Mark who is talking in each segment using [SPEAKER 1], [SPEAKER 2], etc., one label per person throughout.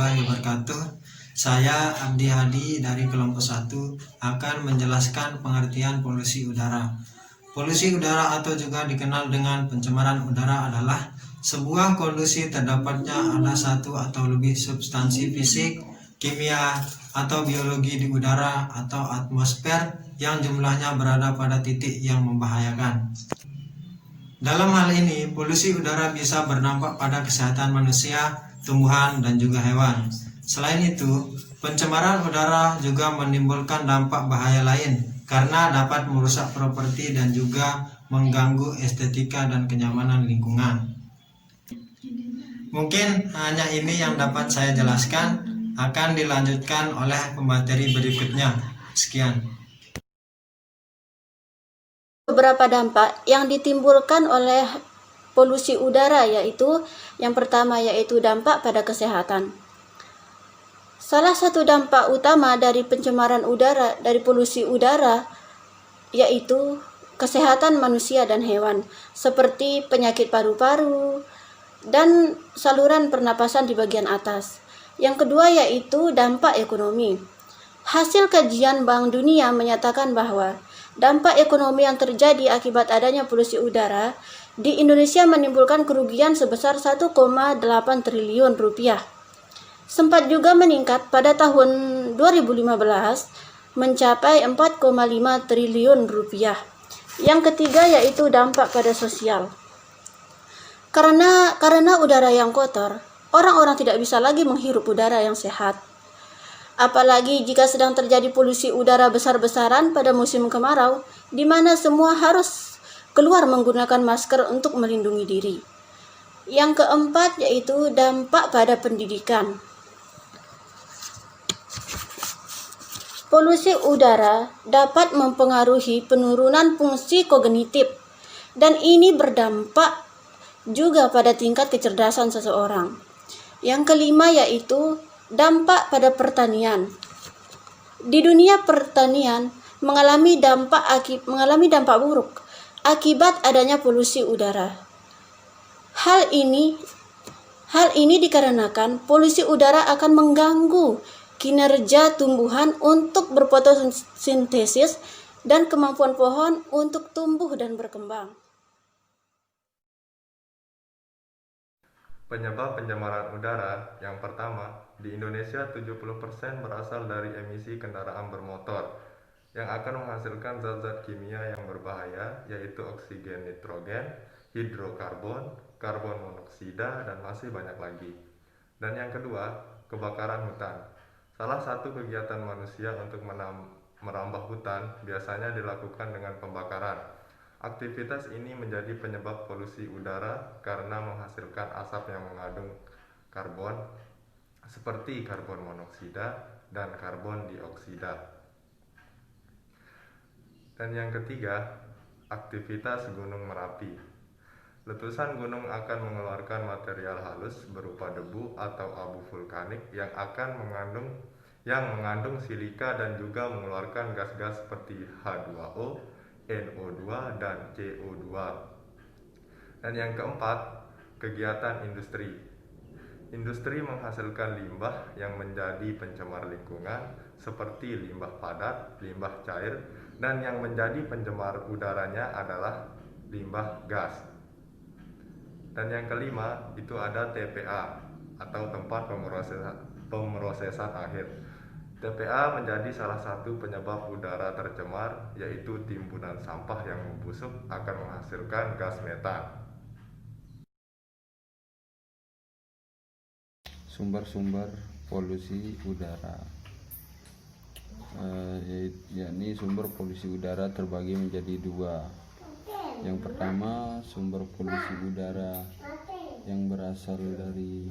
[SPEAKER 1] warahmatullahi wabarakatuh. Saya Abdi Hadi dari kelompok 1 akan menjelaskan pengertian polusi udara. Polusi udara atau juga dikenal dengan pencemaran udara adalah sebuah kondisi terdapatnya ada satu atau lebih substansi fisik, kimia, atau biologi di udara atau atmosfer yang jumlahnya berada pada titik yang membahayakan. Dalam hal ini, polusi udara bisa berdampak pada kesehatan manusia, tumbuhan, dan juga hewan. Selain itu, pencemaran udara juga menimbulkan dampak bahaya lain karena dapat merusak properti dan juga mengganggu estetika dan kenyamanan lingkungan. Mungkin hanya ini yang dapat saya jelaskan, akan dilanjutkan oleh pemateri berikutnya. Sekian.
[SPEAKER 2] Beberapa dampak yang ditimbulkan oleh polusi udara yaitu yang pertama yaitu dampak pada kesehatan. Salah satu dampak utama dari pencemaran udara dari polusi udara yaitu kesehatan manusia dan hewan seperti penyakit paru-paru dan saluran pernapasan di bagian atas. Yang kedua yaitu dampak ekonomi. Hasil kajian Bank Dunia menyatakan bahwa dampak ekonomi yang terjadi akibat adanya polusi udara di Indonesia menimbulkan kerugian sebesar 1,8 triliun rupiah. Sempat juga meningkat pada tahun 2015 mencapai 4,5 triliun rupiah. Yang ketiga yaitu dampak pada sosial. Karena udara yang kotor, orang-orang tidak bisa lagi menghirup udara yang sehat. Apalagi jika sedang terjadi polusi udara besar-besaran pada musim kemarau, di mana semua harus keluar menggunakan masker untuk melindungi diri. Yang keempat yaitu dampak pada pendidikan. Polusi udara dapat mempengaruhi penurunan fungsi kognitif dan ini berdampak juga pada tingkat kecerdasan seseorang. Yang kelima yaitu dampak pada pertanian. Di dunia pertanian mengalami dampak buruk akibat adanya polusi udara. Hal ini dikarenakan polusi udara akan mengganggu kinerja tumbuhan untuk berfotosintesis dan kemampuan pohon untuk tumbuh dan berkembang.
[SPEAKER 3] Penyebab pencemaran udara yang pertama, di Indonesia 70% berasal dari emisi kendaraan bermotor yang akan menghasilkan zat-zat kimia yang berbahaya yaitu oksigen nitrogen, hidrokarbon, karbon monoksida, dan masih banyak lagi. Dan yang kedua, kebakaran hutan. Salah satu kegiatan manusia untuk merambah hutan biasanya dilakukan dengan pembakaran. Aktivitas ini menjadi penyebab polusi udara karena menghasilkan asap yang mengandung karbon seperti karbon monoksida dan karbon dioksida. Dan yang ketiga, aktivitas Gunung Merapi. Letusan gunung akan mengeluarkan material halus berupa debu atau abu vulkanik yang mengandung silika dan juga mengeluarkan gas-gas seperti H2O, NO2, dan CO2. Dan yang keempat, kegiatan industri. Industri menghasilkan limbah yang menjadi pencemar lingkungan seperti limbah padat, limbah cair, dan yang menjadi pencemar udaranya adalah limbah gas. Dan yang kelima itu ada TPA atau tempat pemrosesan akhir. TPA menjadi salah satu penyebab udara tercemar yaitu timbunan sampah yang membusuk akan menghasilkan gas metan.
[SPEAKER 4] Sumber-sumber polusi udara, yakni sumber polusi udara terbagi menjadi dua. Yang pertama, sumber polusi udara yang berasal dari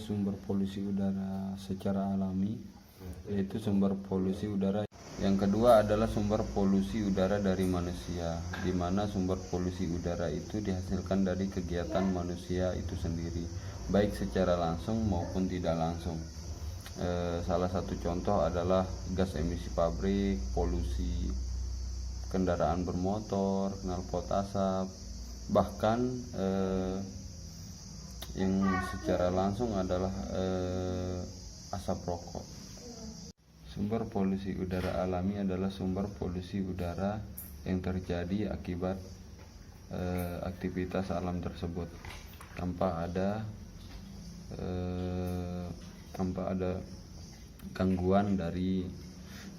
[SPEAKER 4] sumber polusi udara secara alami, yaitu sumber polusi udara. Yang kedua adalah sumber polusi udara dari manusia, di mana sumber polusi udara itu dihasilkan dari kegiatan manusia itu sendiri, baik secara langsung maupun tidak langsung. Salah satu contoh adalah gas emisi pabrik, polusi kendaraan bermotor, knalpot asap, bahkan yang secara langsung adalah asap rokok. Sumber polusi udara alami adalah sumber polusi udara yang terjadi akibat aktivitas alam tersebut tanpa ada gangguan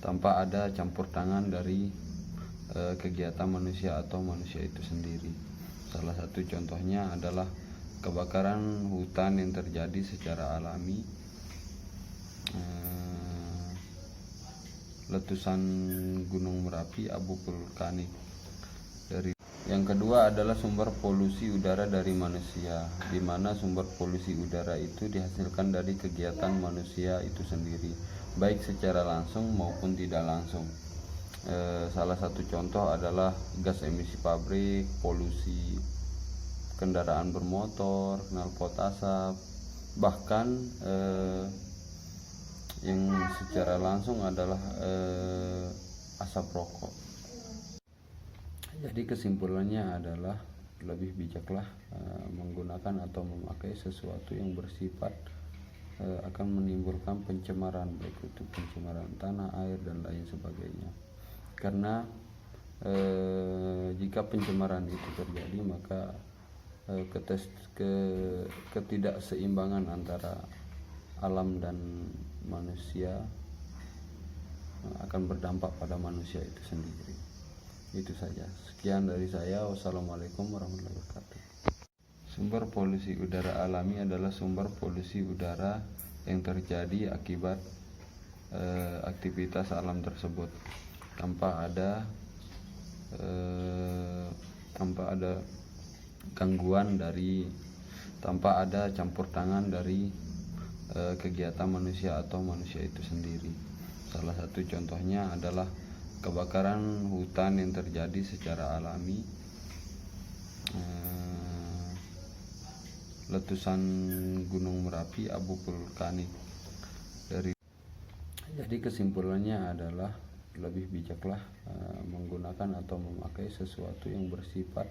[SPEAKER 4] tanpa ada campur tangan dari kegiatan manusia atau manusia itu sendiri. Salah satu contohnya adalah kebakaran hutan yang terjadi secara alami, letusan gunung Merapi, abu vulkanik. Yang kedua adalah sumber polusi udara dari manusia, di mana sumber polusi udara itu dihasilkan dari kegiatan manusia itu sendiri, baik secara langsung maupun tidak langsung. Salah satu contoh adalah gas emisi pabrik, polusi kendaraan bermotor, knalpot asap, bahkan yang secara langsung adalah asap rokok. Jadi kesimpulannya adalah lebih bijaklah menggunakan atau memakai sesuatu yang bersifat akan menimbulkan pencemaran, baik itu pencemaran tanah, air, dan lain sebagainya. Karena jika pencemaran itu terjadi, maka ketidakseimbangan antara alam dan manusia akan berdampak pada manusia itu sendiri. Itu saja. Sekian dari saya. Wassalamualaikum warahmatullahi wabarakatuh. Sumber polusi udara alami adalah sumber polusi udara yang terjadi akibat aktivitas alam tersebut tanpa ada gangguan tanpa ada campur tangan dari kegiatan manusia atau manusia itu sendiri. Salah satu contohnya adalah kebakaran hutan yang terjadi secara alami, letusan gunung Merapi, abu vulkanik. Jadi kesimpulannya adalah lebih bijaklah menggunakan atau memakai sesuatu yang bersifat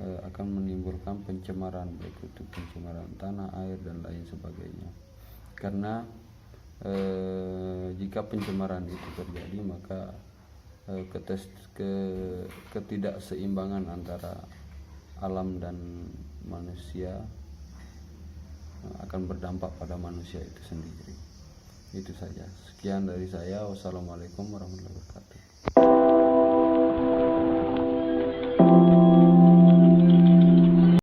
[SPEAKER 4] akan menimbulkan pencemaran, baik itu pencemaran tanah, air, dan lain sebagainya. Karena jika pencemaran itu terjadi, maka ketidakseimbangan antara alam dan manusia akan berdampak pada manusia itu sendiri. Itu saja. Sekian dari saya. Wassalamualaikum warahmatullahi wabarakatuh.